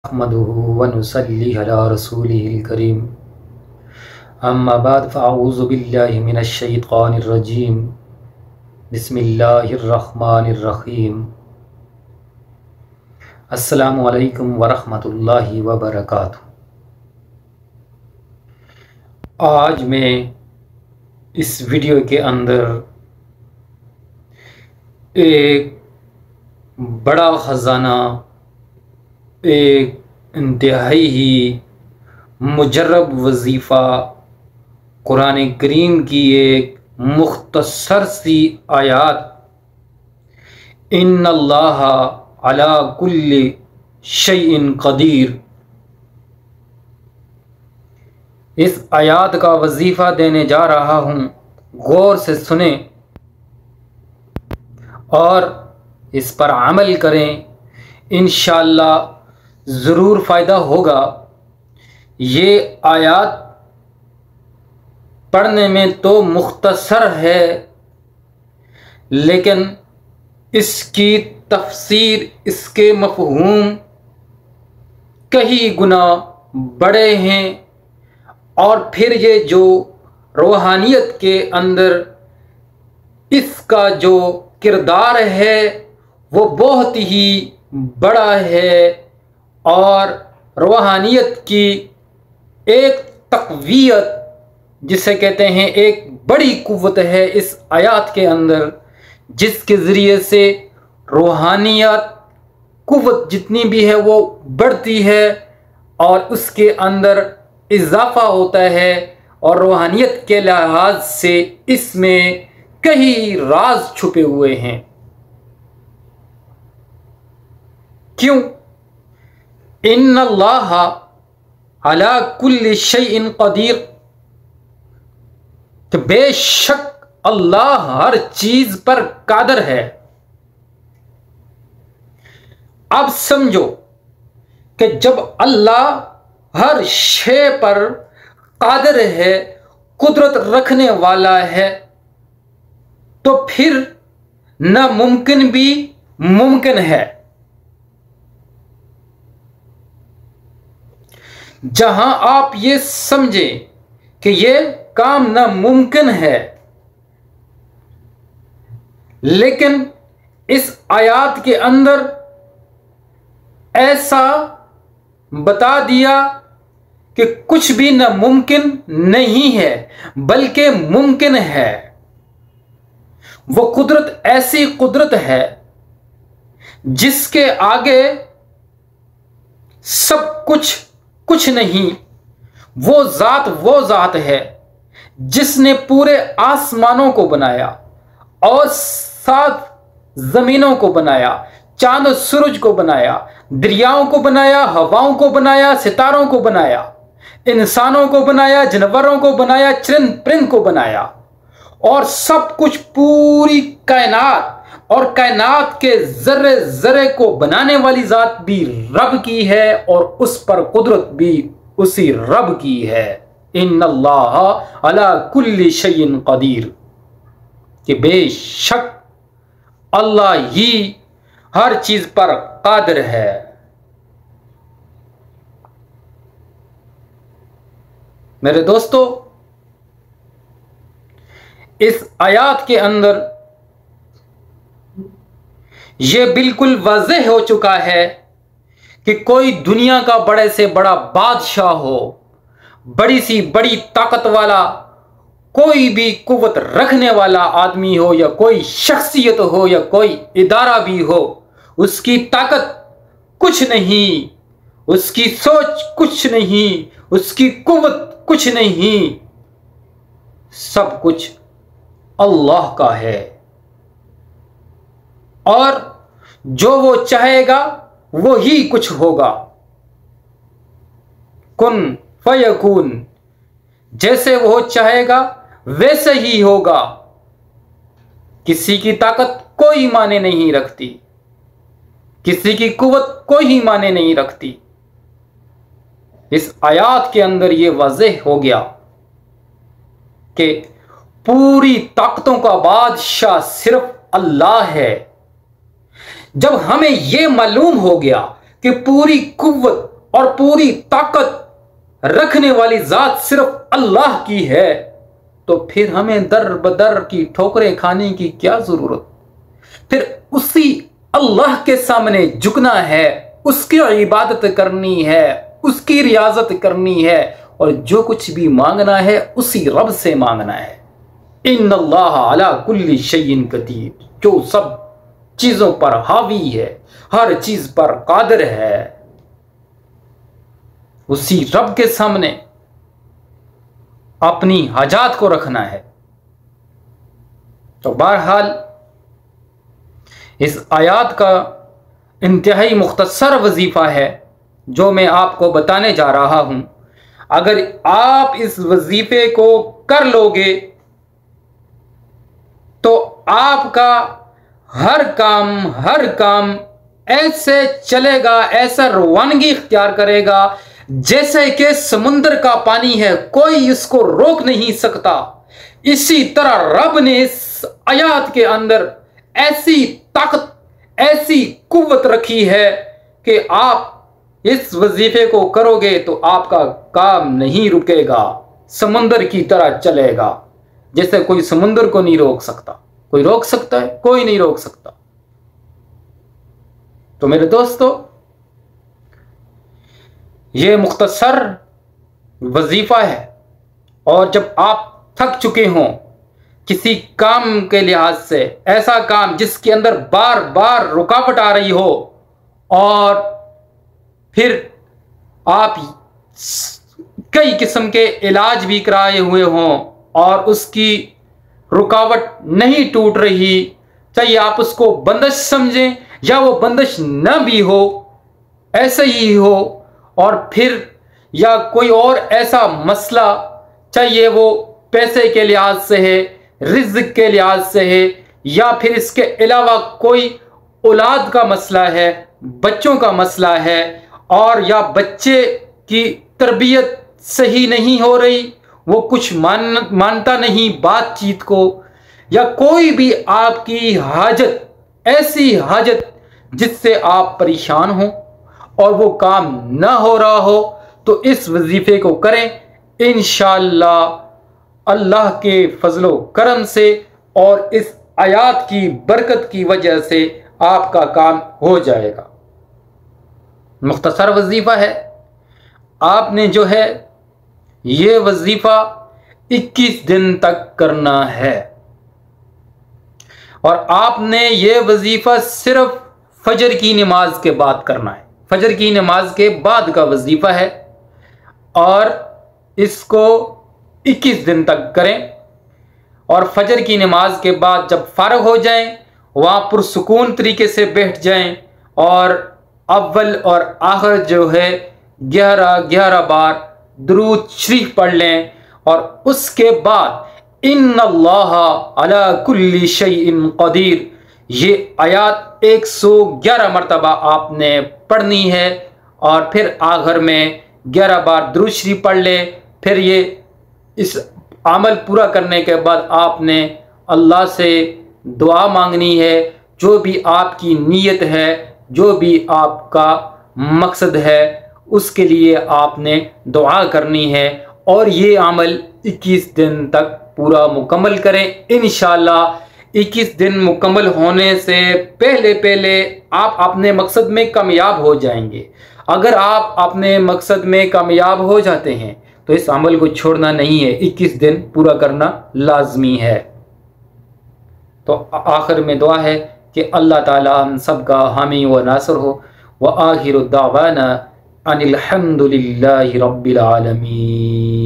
नहमदुहु व नुसल्ली अला रसूलिहिल करीम। अम्मा बाद फ़अऊज़ु बिल्लाहि मिनश शैतानिर रजीम। बिस्मिल्लाहिर रहमानिर रहीम। अस्सलामु अलैकुम व रहमतुल्लाहि व बरकातुहू। आज मैं इस वीडियो के अंदर एक बड़ा ख़जाना, एक इंतहाई ही मुजर्रब वजीफ़ा, कुरान करीम की एक मुख्तसर सी आयत, इन्नल्लाह अला कुल्ली शैइन क़दीर, इस आयत का वजीफ़ा देने जा रहा हूँ। गौर से सुने और इस पर अमल करें, इंशाअल्लाह ज़रूर फ़ायदा होगा। ये आयत पढ़ने में तो मुख्तसर है, लेकिन इसकी तफसीर, इसके मफ़हूम कई गुना बड़े हैं। और फिर ये जो रूहानियत के अंदर इसका जो किरदार है वो बहुत ही बड़ा है, और रूहानियत की एक तक़वियत, जिसे कहते हैं एक बड़ी कुव्वत है इस आयत के अंदर, जिसके ज़रिए से रूहानियत कुव्वत जितनी भी है वो बढ़ती है और उसके अंदर इजाफ़ा होता है। और रूहानियत के लिहाज से इसमें कई राज छुपे हुए हैं। क्यों? इन्नल्लाह अला कुल्ली शैइन क़दीर, कि बेशक अल्लाह हर चीज पर कादर है। अब समझो कि जब अल्लाह हर शे पर कादर है, कुदरत रखने वाला है, तो फिर नामुमकिन भी मुमकिन है। जहां आप ये समझें कि ये काम नामुमकिन है, लेकिन इस आयत के अंदर ऐसा बता दिया कि कुछ भी नामुमकिन नहीं है बल्कि मुमकिन है। वो कुदरत ऐसी कुदरत है जिसके आगे सब कुछ कुछ नहीं। वो ज़ात है जिसने पूरे आसमानों को बनाया और 7 ज़मीनों को बनाया, चांद और सूरज को बनाया, दरियाओं को बनाया, हवाओं को बनाया, सितारों को बनाया, इंसानों को बनाया, जानवरों को बनाया, चरिंद परिंद को बनाया, और सब कुछ पूरी कायनात और कायनात के जर्रे जर्रे को बनाने वाली ज़ात भी रब की है और उस पर कुदरत भी उसी रब की है। इन्नल्लाह अला कुल्ली शैइन क़दीर, कि बेशक अल्लाह ही हर चीज पर कादिर है। मेरे दोस्तों, इस आयत के अंदर यह बिल्कुल वाज़ेह हो चुका है कि कोई दुनिया का बड़े से बड़ा बादशाह हो, बड़ी सी बड़ी ताकत वाला, कोई भी कुव्वत रखने वाला आदमी हो, या कोई शख्सियत हो, या कोई इदारा भी हो, उसकी ताकत कुछ नहीं, उसकी सोच कुछ नहीं, उसकी कुव्वत कुछ नहीं, सब कुछ अल्लाह का है। और जो वो चाहेगा वो ही कुछ होगा। कुन फयकून, जैसे वो चाहेगा वैसे ही होगा। किसी की ताकत कोई माने नहीं रखती, किसी की कुव्वत कोई माने नहीं रखती। इस आयत के अंदर ये वाज़ेह हो गया कि पूरी ताकतों का बादशाह सिर्फ अल्लाह है। जब हमें यह मालूम हो गया कि पूरी कुव्वत और पूरी ताकत रखने वाली जात सिर्फ अल्लाह की है, तो फिर हमें दर बदर की ठोकरें खाने की क्या जरूरत। फिर उसी अल्लाह के सामने झुकना है, उसकी इबादत करनी है, उसकी रियाजत करनी है, और जो कुछ भी मांगना है उसी रब से मांगना है। इन्नल्लाह अला कुल्ली शैइन कदीर, जो सब चीजों पर हावी है, हर चीज पर कादिर है, उसी रब के सामने अपनी हाजात को रखना है। तो बहरहाल इस आयत का इंतहाई मुख्तसर वजीफा है जो मैं आपको बताने जा रहा हूं। अगर आप इस वजीफे को कर लोगे तो आपका हर काम ऐसे चलेगा, ऐसा रवानगी इख्तियार करेगा जैसे कि समुद्र का पानी है, कोई इसको रोक नहीं सकता। इसी तरह रब ने इस आयत के अंदर ऐसी ताकत, ऐसी कुव्वत रखी है कि आप इस वजीफे को करोगे तो आपका काम नहीं रुकेगा, समुद्र की तरह चलेगा। जैसे कोई समुद्र को नहीं रोक सकता, कोई रोक सकता है? कोई नहीं रोक सकता। तो मेरे दोस्तों, ये मुख्तसर वजीफा है, और जब आप थक चुके हों किसी काम के लिहाज से, ऐसा काम जिसके अंदर बार बार रुकावट आ रही हो, और फिर आप कई किस्म के इलाज भी कराए हुए हों और उसकी रुकावट नहीं टूट रही, चाहे आप उसको बंदिश समझें या वो बंदिश न भी हो, ऐसे ही हो, और फिर या कोई और ऐसा मसला, चाहे वो पैसे के लिहाज से है, रिज़्क के लिहाज से है, या फिर इसके अलावा कोई औलाद का मसला है, बच्चों का मसला है, और या बच्चे की तरबियत सही नहीं हो रही, वो कुछ मानता नहीं बातचीत को, या कोई भी आपकी हाजत, ऐसी हाजत जिससे आप परेशान हो और वो काम ना हो रहा हो, तो इस वजीफे को करें। इंशाअल्लाह अल्लाह के फजलो करम से और इस आयत की बरकत की वजह से आपका काम हो जाएगा। मुख्तसर वजीफा है, आपने जो है ये वजीफा 21 दिन तक करना है, और आपने ये वजीफा सिर्फ फजर की नमाज के बाद करना है। फजर की नमाज के बाद का वजीफा है, और इसको 21 दिन तक करें, और फजर की नमाज के बाद जब फारग हो जाएं, वहाँ पुरसुकून तरीके से बैठ जाएं, और अव्वल और आखिर जो है 11 बार दुरूद शरीफ पढ़ लें, और उसके बाद इन्नल्लाह अला कुल्ली शैइन कदीर, ये आयत 111 मरतबा आपने पढ़नी है, और फिर आखिर में 11 बार दुरूद शरीफ पढ़ ले। फिर ये इस अमल पूरा करने के बाद आपने अल्लाह से दुआ मांगनी है, जो भी आपकी नीयत है, जो भी आपका मकसद है, उसके लिए आपने दुआ करनी है, और ये अमल 21 दिन तक पूरा मुकम्मल करें। इंशाअल्लाह 21 दिन मुकम्मल होने से पहले पहले आप अपने मकसद में कामयाब हो जाएंगे। अगर आप अपने मकसद में कामयाब हो जाते हैं तो इस अमल को छोड़ना नहीं है, 21 दिन पूरा करना लाजमी है। तो आखिर में दुआ है कि अल्लाह ताला हम सब का हामी व नासर हो। व आखिरु दावाना अनिल हम्दुलिल्लाहि रब्बिल आलमीन।